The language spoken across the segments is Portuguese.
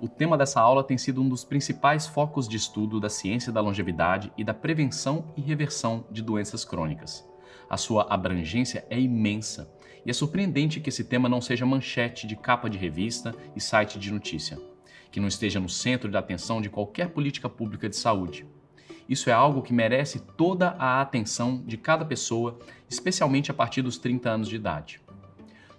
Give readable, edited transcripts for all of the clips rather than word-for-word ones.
O tema dessa aula tem sido um dos principais focos de estudo da ciência da longevidade e da prevenção e reversão de doenças crônicas. A sua abrangência é imensa e é surpreendente que esse tema não seja manchete de capa de revista e site de notícia, que não esteja no centro da atenção de qualquer política pública de saúde. Isso é algo que merece toda a atenção de cada pessoa, especialmente a partir dos 30 anos de idade.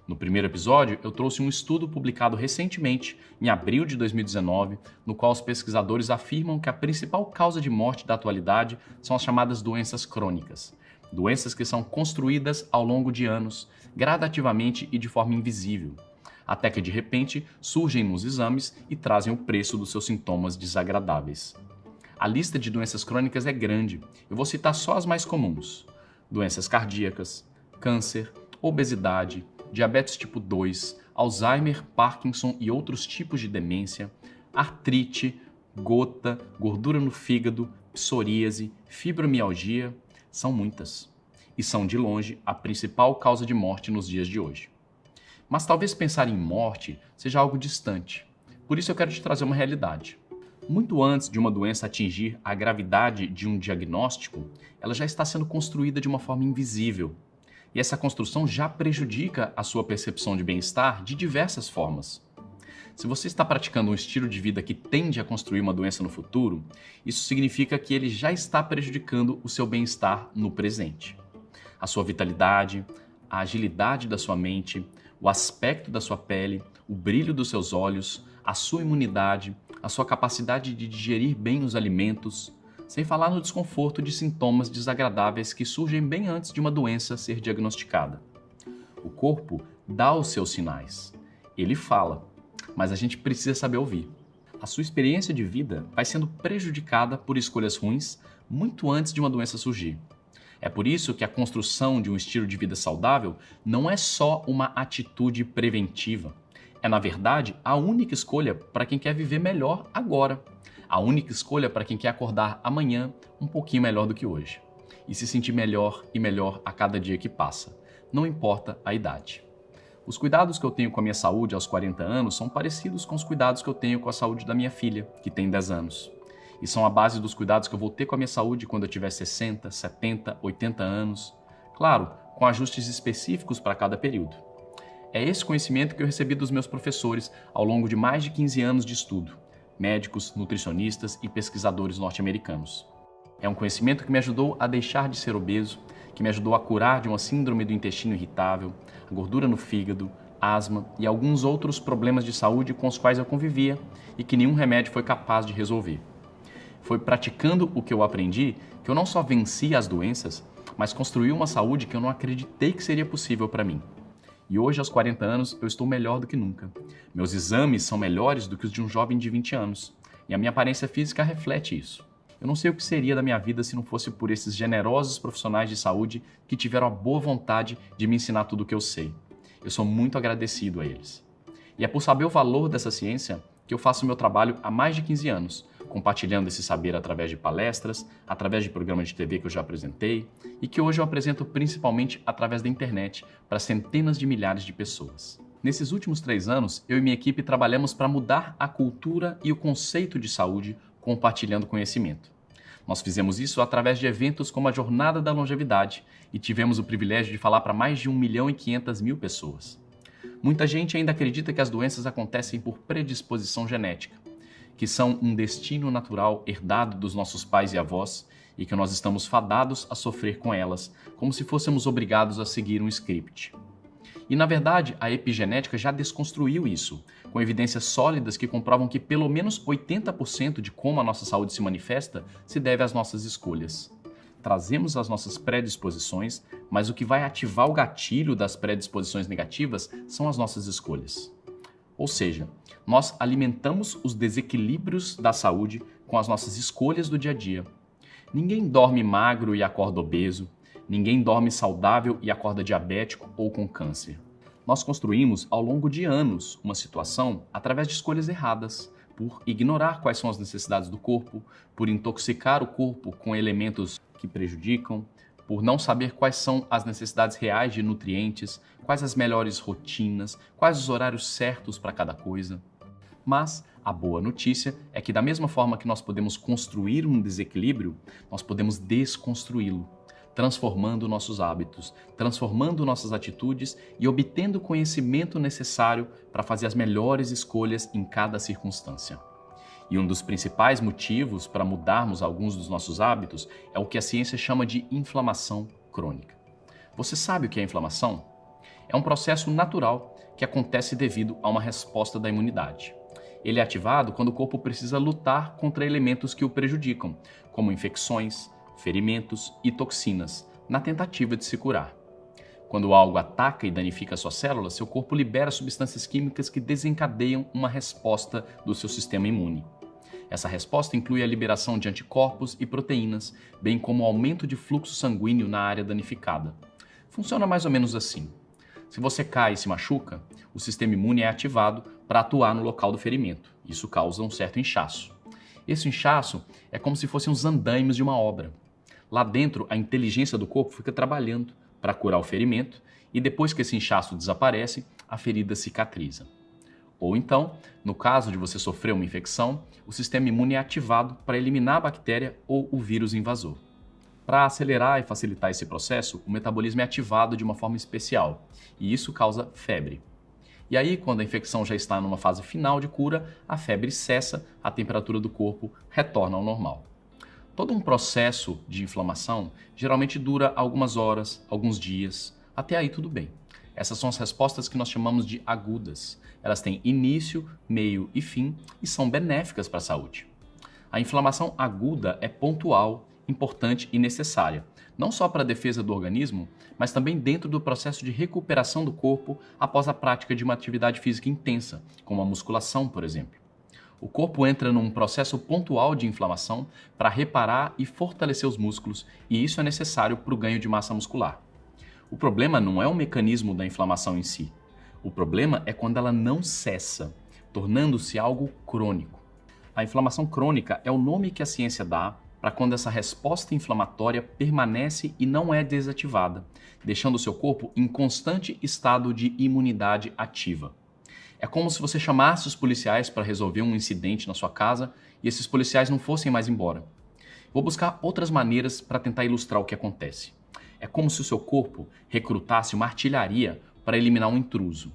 No primeiro episódio, eu trouxe um estudo publicado recentemente, em abril de 2019, no qual os pesquisadores afirmam que a principal causa de morte da atualidade são as chamadas doenças crônicas. Doenças que são construídas ao longo de anos, gradativamente e de forma invisível, até que de repente surgem nos exames e trazem o preço dos seus sintomas desagradáveis. A lista de doenças crônicas é grande, eu vou citar só as mais comuns: doenças cardíacas, câncer, obesidade, diabetes tipo 2, Alzheimer, Parkinson e outros tipos de demência, artrite, gota, gordura no fígado, psoríase, fibromialgia, são muitas. E são, de longe, a principal causa de morte nos dias de hoje. Mas talvez pensar em morte seja algo distante. Por isso eu quero te trazer uma realidade. Muito antes de uma doença atingir a gravidade de um diagnóstico, ela já está sendo construída de uma forma invisível. E essa construção já prejudica a sua percepção de bem-estar de diversas formas. Se você está praticando um estilo de vida que tende a construir uma doença no futuro, isso significa que ele já está prejudicando o seu bem-estar no presente. A sua vitalidade, a agilidade da sua mente, o aspecto da sua pele, o brilho dos seus olhos, a sua imunidade, a sua capacidade de digerir bem os alimentos, sem falar no desconforto de sintomas desagradáveis que surgem bem antes de uma doença ser diagnosticada. O corpo dá os seus sinais. Ele fala, mas a gente precisa saber ouvir. A sua experiência de vida vai sendo prejudicada por escolhas ruins muito antes de uma doença surgir. É por isso que a construção de um estilo de vida saudável não é só uma atitude preventiva. É, na verdade, a única escolha para quem quer viver melhor agora. A única escolha para quem quer acordar amanhã um pouquinho melhor do que hoje. E se sentir melhor e melhor a cada dia que passa. Não importa a idade. Os cuidados que eu tenho com a minha saúde aos 40 anos são parecidos com os cuidados que eu tenho com a saúde da minha filha, que tem 10 anos. E são a base dos cuidados que eu vou ter com a minha saúde quando eu tiver 60, 70, 80 anos. Claro, com ajustes específicos para cada período. É esse conhecimento que eu recebi dos meus professores ao longo de mais de 15 anos de estudo. Médicos, nutricionistas e pesquisadores norte-americanos. É um conhecimento que me ajudou a deixar de ser obeso, que me ajudou a curar de uma síndrome do intestino irritável, a gordura no fígado, asma e alguns outros problemas de saúde com os quais eu convivia e que nenhum remédio foi capaz de resolver. Foi praticando o que eu aprendi que eu não só venci as doenças, mas construí uma saúde que eu não acreditei que seria possível para mim. E hoje, aos 40 anos, eu estou melhor do que nunca. Meus exames são melhores do que os de um jovem de 20 anos. E a minha aparência física reflete isso. Eu não sei o que seria da minha vida se não fosse por esses generosos profissionais de saúde que tiveram a boa vontade de me ensinar tudo o que eu sei. Eu sou muito agradecido a eles. E é por saber o valor dessa ciência que eu faço meu trabalho há mais de 15 anos, compartilhando esse saber através de palestras, através de programas de TV que eu já apresentei e que hoje eu apresento principalmente através da internet para centenas de milhares de pessoas. Nesses últimos 3 anos, eu e minha equipe trabalhamos para mudar a cultura e o conceito de saúde compartilhando conhecimento. Nós fizemos isso através de eventos como a Jornada da Longevidade e tivemos o privilégio de falar para mais de 1.500.000 pessoas. Muita gente ainda acredita que as doenças acontecem por predisposição genética, que são um destino natural herdado dos nossos pais e avós e que nós estamos fadados a sofrer com elas, como se fôssemos obrigados a seguir um script. E, na verdade, a epigenética já desconstruiu isso, com evidências sólidas que comprovam que pelo menos 80% de como a nossa saúde se manifesta se deve às nossas escolhas. Trazemos as nossas predisposições, mas o que vai ativar o gatilho das predisposições negativas são as nossas escolhas. Ou seja, nós alimentamos os desequilíbrios da saúde com as nossas escolhas do dia a dia. Ninguém dorme magro e acorda obeso. Ninguém dorme saudável e acorda diabético ou com câncer. Nós construímos ao longo de anos uma situação através de escolhas erradas, por ignorar quais são as necessidades do corpo, por intoxicar o corpo com elementos que prejudicam, por não saber quais são as necessidades reais de nutrientes, quais as melhores rotinas, quais os horários certos para cada coisa. Mas a boa notícia é que, da mesma forma que nós podemos construir um desequilíbrio, nós podemos desconstruí-lo, transformando nossos hábitos, transformando nossas atitudes e obtendo o conhecimento necessário para fazer as melhores escolhas em cada circunstância. E um dos principais motivos para mudarmos alguns dos nossos hábitos é o que a ciência chama de inflamação crônica. Você sabe o que é inflamação? É um processo natural que acontece devido a uma resposta da imunidade. Ele é ativado quando o corpo precisa lutar contra elementos que o prejudicam, como infecções, ferimentos e toxinas, na tentativa de se curar. Quando algo ataca e danifica suas células, seu corpo libera substâncias químicas que desencadeiam uma resposta do seu sistema imune. Essa resposta inclui a liberação de anticorpos e proteínas, bem como o aumento de fluxo sanguíneo na área danificada. Funciona mais ou menos assim. Se você cai e se machuca, o sistema imune é ativado para atuar no local do ferimento. Isso causa um certo inchaço. Esse inchaço é como se fossem os andaimes de uma obra. Lá dentro, a inteligência do corpo fica trabalhando para curar o ferimento e depois que esse inchaço desaparece, a ferida cicatriza. Ou então, no caso de você sofrer uma infecção, o sistema imune é ativado para eliminar a bactéria ou o vírus invasor. Para acelerar e facilitar esse processo, o metabolismo é ativado de uma forma especial, e isso causa febre. E aí, quando a infecção já está numa fase final de cura, a febre cessa, a temperatura do corpo retorna ao normal. Todo um processo de inflamação geralmente dura algumas horas, alguns dias, até aí tudo bem. Essas são as respostas que nós chamamos de agudas. Elas têm início, meio e fim e são benéficas para a saúde. A inflamação aguda é pontual, importante e necessária, não só para a defesa do organismo, mas também dentro do processo de recuperação do corpo após a prática de uma atividade física intensa, como a musculação, por exemplo. O corpo entra num processo pontual de inflamação para reparar e fortalecer os músculos, e isso é necessário para o ganho de massa muscular. O problema não é o mecanismo da inflamação em si. O problema é quando ela não cessa, tornando-se algo crônico. A inflamação crônica é o nome que a ciência dá para quando essa resposta inflamatória permanece e não é desativada, deixando o seu corpo em constante estado de imunidade ativa. É como se você chamasse os policiais para resolver um incidente na sua casa e esses policiais não fossem mais embora. Vou buscar outras maneiras para tentar ilustrar o que acontece. É como se o seu corpo recrutasse uma artilharia para eliminar um intruso.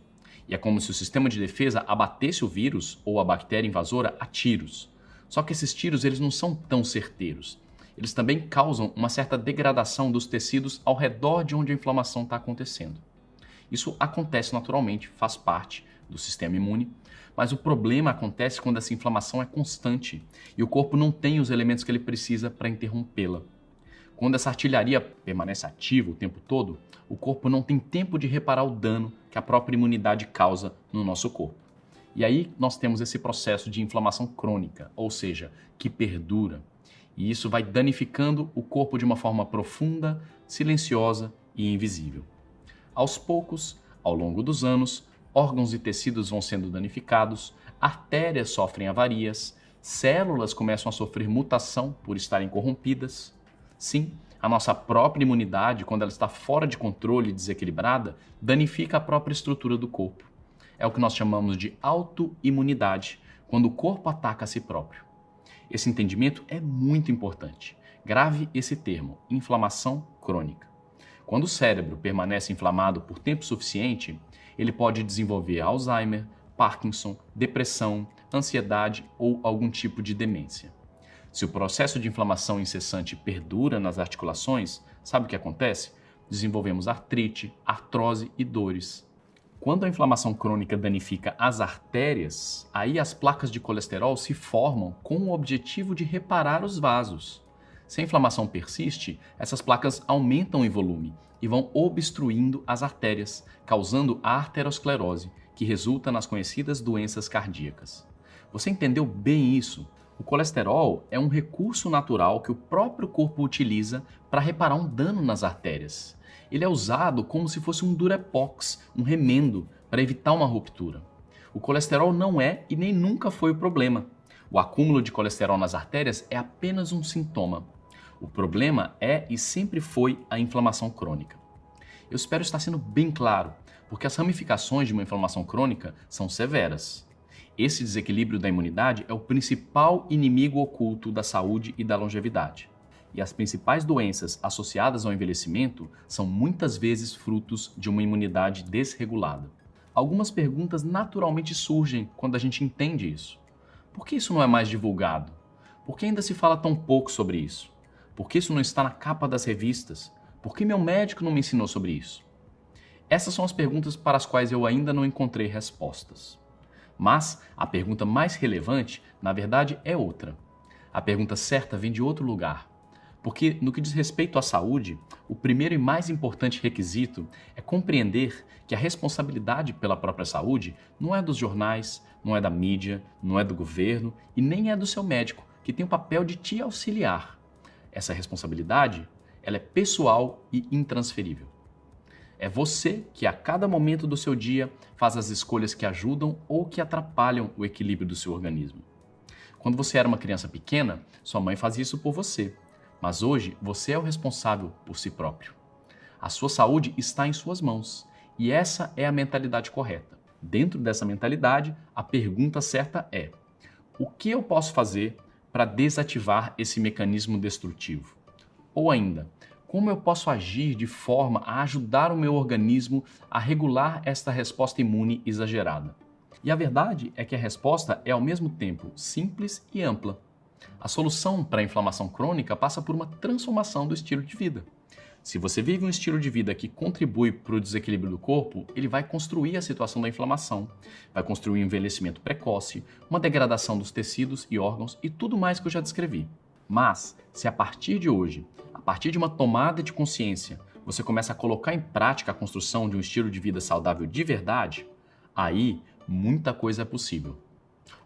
E é como se o sistema de defesa abatesse o vírus ou a bactéria invasora a tiros. Só que esses tiros eles não são tão certeiros. Eles também causam uma certa degradação dos tecidos ao redor de onde a inflamação está acontecendo. Isso acontece naturalmente, faz parte do sistema imune, mas o problema acontece quando essa inflamação é constante e o corpo não tem os elementos que ele precisa para interrompê-la. Quando essa artilharia permanece ativa o tempo todo, o corpo não tem tempo de reparar o dano que a própria imunidade causa no nosso corpo. E aí nós temos esse processo de inflamação crônica, ou seja, que perdura. E isso vai danificando o corpo de uma forma profunda, silenciosa e invisível. Aos poucos, ao longo dos anos, órgãos e tecidos vão sendo danificados, artérias sofrem avarias, células começam a sofrer mutação por estarem corrompidas. Sim, a nossa própria imunidade, quando ela está fora de controle e desequilibrada, danifica a própria estrutura do corpo. É o que nós chamamos de autoimunidade, quando o corpo ataca a si próprio. Esse entendimento é muito importante. Grave esse termo, inflamação crônica. Quando o cérebro permanece inflamado por tempo suficiente, ele pode desenvolver Alzheimer, Parkinson, depressão, ansiedade ou algum tipo de demência. Se o processo de inflamação incessante perdura nas articulações, sabe o que acontece? Desenvolvemos artrite, artrose e dores. Quando a inflamação crônica danifica as artérias, aí as placas de colesterol se formam com o objetivo de reparar os vasos. Se a inflamação persiste, essas placas aumentam em volume e vão obstruindo as artérias, causando a arteriosclerose, que resulta nas conhecidas doenças cardíacas. Você entendeu bem isso? O colesterol é um recurso natural que o próprio corpo utiliza para reparar um dano nas artérias. Ele é usado como se fosse um Durepox, um remendo, para evitar uma ruptura. O colesterol não é e nem nunca foi o problema. O acúmulo de colesterol nas artérias é apenas um sintoma. O problema é e sempre foi a inflamação crônica. Eu espero estar sendo bem claro, porque as ramificações de uma inflamação crônica são severas. Esse desequilíbrio da imunidade é o principal inimigo oculto da saúde e da longevidade. E as principais doenças associadas ao envelhecimento são muitas vezes frutos de uma imunidade desregulada. Algumas perguntas naturalmente surgem quando a gente entende isso. Por que isso não é mais divulgado? Por que ainda se fala tão pouco sobre isso? Por que isso não está na capa das revistas? Por que meu médico não me ensinou sobre isso? Essas são as perguntas para as quais eu ainda não encontrei respostas. Mas a pergunta mais relevante, na verdade, é outra. A pergunta certa vem de outro lugar. Porque, no que diz respeito à saúde, o primeiro e mais importante requisito é compreender que a responsabilidade pela própria saúde não é dos jornais, não é da mídia, não é do governo e nem é do seu médico, que tem o papel de te auxiliar. Essa responsabilidade, ela é pessoal e intransferível. É você que a cada momento do seu dia faz as escolhas que ajudam ou que atrapalham o equilíbrio do seu organismo. Quando você era uma criança pequena, sua mãe fazia isso por você. Mas hoje, você é o responsável por si próprio. A sua saúde está em suas mãos. E essa é a mentalidade correta. Dentro dessa mentalidade, a pergunta certa é: o que eu posso fazer para desativar esse mecanismo destrutivo? Ou ainda, como eu posso agir de forma a ajudar o meu organismo a regular esta resposta imune exagerada? E a verdade é que a resposta é ao mesmo tempo simples e ampla. A solução para a inflamação crônica passa por uma transformação do estilo de vida. Se você vive um estilo de vida que contribui para o desequilíbrio do corpo, ele vai construir a situação da inflamação, vai construir um envelhecimento precoce, uma degradação dos tecidos e órgãos e tudo mais que eu já descrevi. Mas, se a partir de hoje, a partir de uma tomada de consciência, você começa a colocar em prática a construção de um estilo de vida saudável de verdade, aí muita coisa é possível.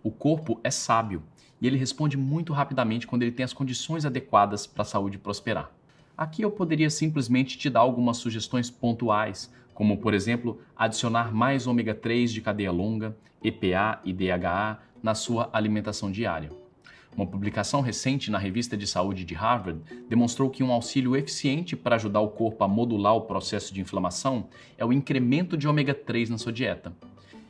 O corpo é sábio e ele responde muito rapidamente quando ele tem as condições adequadas para a saúde prosperar. Aqui eu poderia simplesmente te dar algumas sugestões pontuais, como, por exemplo, adicionar mais ômega 3 de cadeia longa, EPA e DHA na sua alimentação diária. Uma publicação recente na Revista de Saúde de Harvard demonstrou que um auxílio eficiente para ajudar o corpo a modular o processo de inflamação é o incremento de ômega 3 na sua dieta.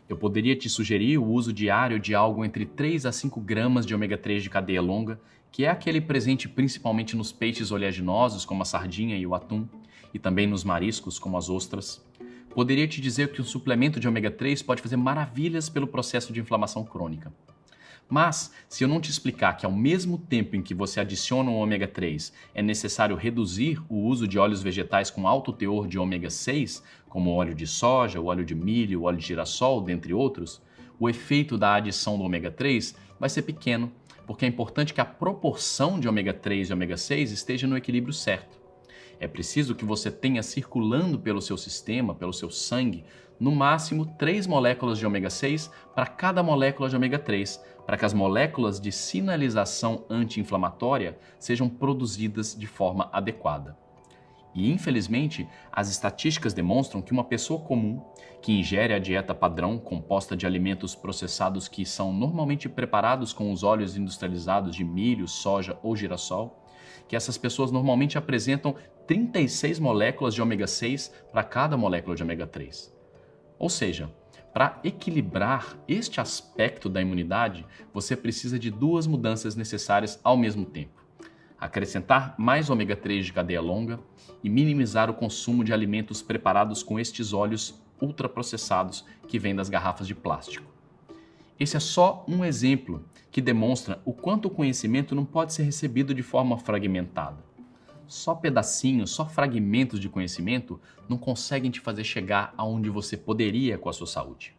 Eu poderia te sugerir o uso diário de algo entre 3 a 5 gramas de ômega 3 de cadeia longa, que é aquele presente principalmente nos peixes oleaginosos, como a sardinha e o atum, e também nos mariscos, como as ostras. Poderia te dizer que um suplemento de ômega 3 pode fazer maravilhas pelo processo de inflamação crônica. Mas, se eu não te explicar que ao mesmo tempo em que você adiciona o ômega 3, é necessário reduzir o uso de óleos vegetais com alto teor de ômega 6, como o óleo de soja, o óleo de milho, o óleo de girassol, dentre outros, o efeito da adição do ômega 3 vai ser pequeno, porque é importante que a proporção de ômega 3 e ômega 6 esteja no equilíbrio certo. É preciso que você tenha circulando pelo seu sistema, pelo seu sangue, no máximo 3 moléculas de ômega 6 para cada molécula de ômega 3, para que as moléculas de sinalização anti-inflamatória sejam produzidas de forma adequada. E, infelizmente, as estatísticas demonstram que uma pessoa comum que ingere a dieta padrão composta de alimentos processados que são normalmente preparados com os óleos industrializados de milho, soja ou girassol, que essas pessoas normalmente apresentam 36 moléculas de ômega 6 para cada molécula de ômega 3. Ou seja, para equilibrar este aspecto da imunidade, você precisa de 2 mudanças necessárias ao mesmo tempo: acrescentar mais ômega 3 de cadeia longa e minimizar o consumo de alimentos preparados com estes óleos ultraprocessados que vêm das garrafas de plástico. Esse é só um exemplo que demonstra o quanto o conhecimento não pode ser recebido de forma fragmentada. Só pedacinhos, só fragmentos de conhecimento não conseguem te fazer chegar aonde você poderia com a sua saúde.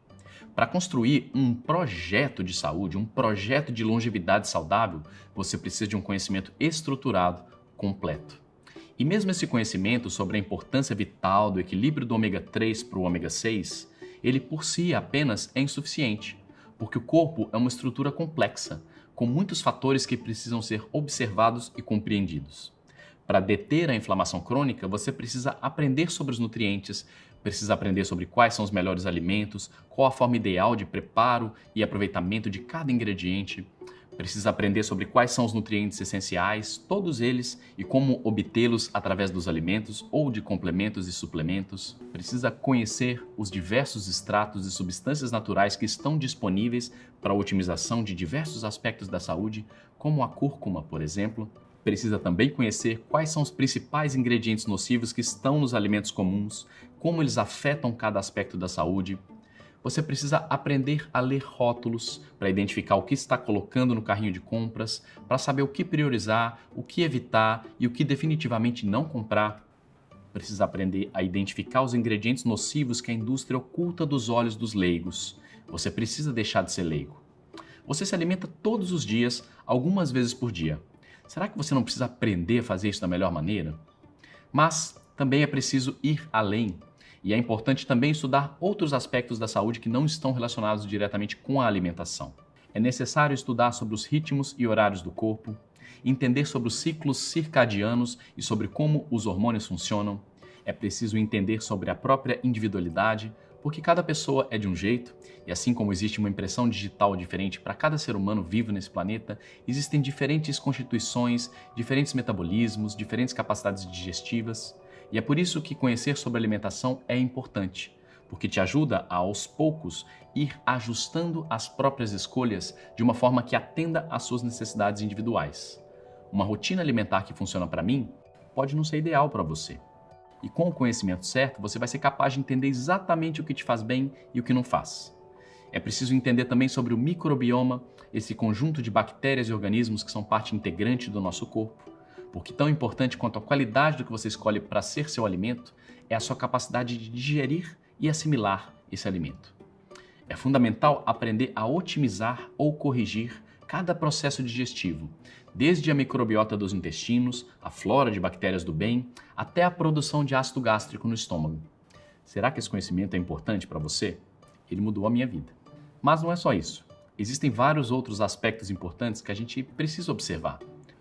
Para construir um projeto de saúde, um projeto de longevidade saudável, você precisa de um conhecimento estruturado, completo. E mesmo esse conhecimento sobre a importância vital do equilíbrio do ômega 3 para o ômega 6, ele por si apenas é insuficiente, porque o corpo é uma estrutura complexa, com muitos fatores que precisam ser observados e compreendidos. Para deter a inflamação crônica, você precisa aprender sobre os nutrientes, precisa aprender sobre quais são os melhores alimentos, qual a forma ideal de preparo e aproveitamento de cada ingrediente. Precisa aprender sobre quais são os nutrientes essenciais, todos eles, e como obtê-los através dos alimentos ou de complementos e suplementos. Precisa conhecer os diversos extratos e substâncias naturais que estão disponíveis para a otimização de diversos aspectos da saúde, como a cúrcuma, por exemplo. Precisa também conhecer quais são os principais ingredientes nocivos que estão nos alimentos comuns, como eles afetam cada aspecto da saúde. Você precisa aprender a ler rótulos para identificar o que está colocando no carrinho de compras, para saber o que priorizar, o que evitar e o que definitivamente não comprar. Precisa aprender a identificar os ingredientes nocivos que a indústria oculta dos olhos dos leigos. Você precisa deixar de ser leigo. Você se alimenta todos os dias, algumas vezes por dia. Será que você não precisa aprender a fazer isso da melhor maneira? Mas também é preciso ir além. E é importante também estudar outros aspectos da saúde que não estão relacionados diretamente com a alimentação. É necessário estudar sobre os ritmos e horários do corpo, entender sobre os ciclos circadianos e sobre como os hormônios funcionam. É preciso entender sobre a própria individualidade, porque cada pessoa é de um jeito, e assim como existe uma impressão digital diferente para cada ser humano vivo nesse planeta, existem diferentes constituições, diferentes metabolismos, diferentes capacidades digestivas. E é por isso que conhecer sobre alimentação é importante, porque te ajuda a, aos poucos, ir ajustando as próprias escolhas de uma forma que atenda às suas necessidades individuais. Uma rotina alimentar que funciona para mim pode não ser ideal para você. E com o conhecimento certo, você vai ser capaz de entender exatamente o que te faz bem e o que não faz. É preciso entender também sobre o microbioma, esse conjunto de bactérias e organismos que são parte integrante do nosso corpo. Porque tão importante quanto a qualidade do que você escolhe para ser seu alimento é a sua capacidade de digerir e assimilar esse alimento. É fundamental aprender a otimizar ou corrigir cada processo digestivo, desde a microbiota dos intestinos, a flora de bactérias do bem, até a produção de ácido gástrico no estômago. Será que esse conhecimento é importante para você? Ele mudou a minha vida. Mas não é só isso. Existem vários outros aspectos importantes que a gente precisa observar.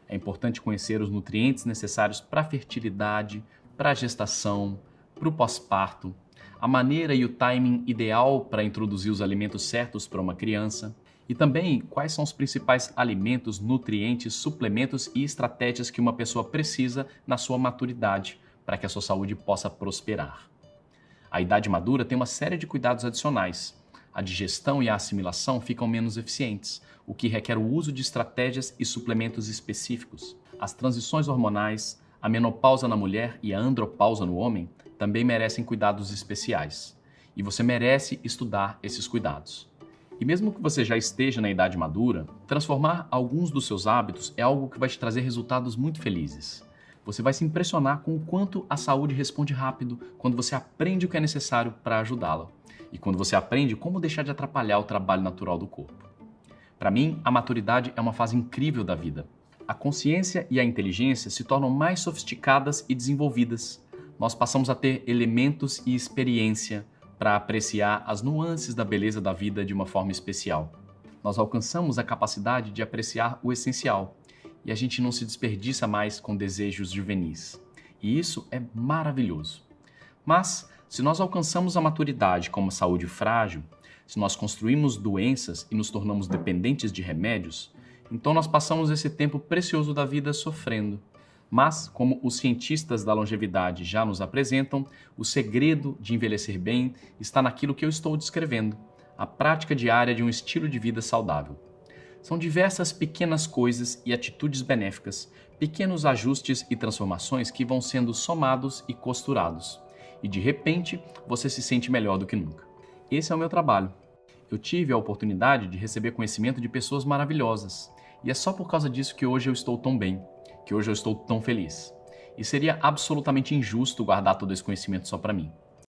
É importante conhecer os nutrientes necessários para a fertilidade, para a gestação, para o pós-parto, a maneira e o timing ideal para introduzir os alimentos certos para uma criança e também quais são os principais alimentos, nutrientes, suplementos e estratégias que uma pessoa precisa na sua maturidade para que a sua saúde possa prosperar. A idade madura tem uma série de cuidados adicionais. A digestão e a assimilação ficam menos eficientes, o que requer o uso de estratégias e suplementos específicos. As transições hormonais, a menopausa na mulher e a andropausa no homem também merecem cuidados especiais. E você merece estudar esses cuidados. E mesmo que você já esteja na idade madura, transformar alguns dos seus hábitos é algo que vai te trazer resultados muito felizes. Você vai se impressionar com o quanto a saúde responde rápido quando você aprende o que é necessário para ajudá-la. E quando você aprende como deixar de atrapalhar o trabalho natural do corpo. Para mim, a maturidade é uma fase incrível da vida. A consciência e a inteligência se tornam mais sofisticadas e desenvolvidas. Nós passamos a ter elementos e experiência para apreciar as nuances da beleza da vida de uma forma especial. Nós alcançamos a capacidade de apreciar o essencial e a gente não se desperdiça mais com desejos juvenis. E isso é maravilhoso. Mas, se nós alcançamos a maturidade com uma saúde frágil, se nós construímos doenças e nos tornamos dependentes de remédios, então nós passamos esse tempo precioso da vida sofrendo. Mas, como os cientistas da longevidade já nos apresentam, o segredo de envelhecer bem está naquilo que eu estou descrevendo, a prática diária de um estilo de vida saudável. São diversas pequenas coisas e atitudes benéficas, pequenos ajustes e transformações que vão sendo somados e costurados. E de repente, você se sente melhor do que nunca. Esse é o meu trabalho. Eu tive a oportunidade de receber conhecimento de pessoas maravilhosas. E é só por causa disso que hoje eu estou tão bem, que hoje eu estou tão feliz. E seria absolutamente injusto guardar todo esse conhecimento só para mim.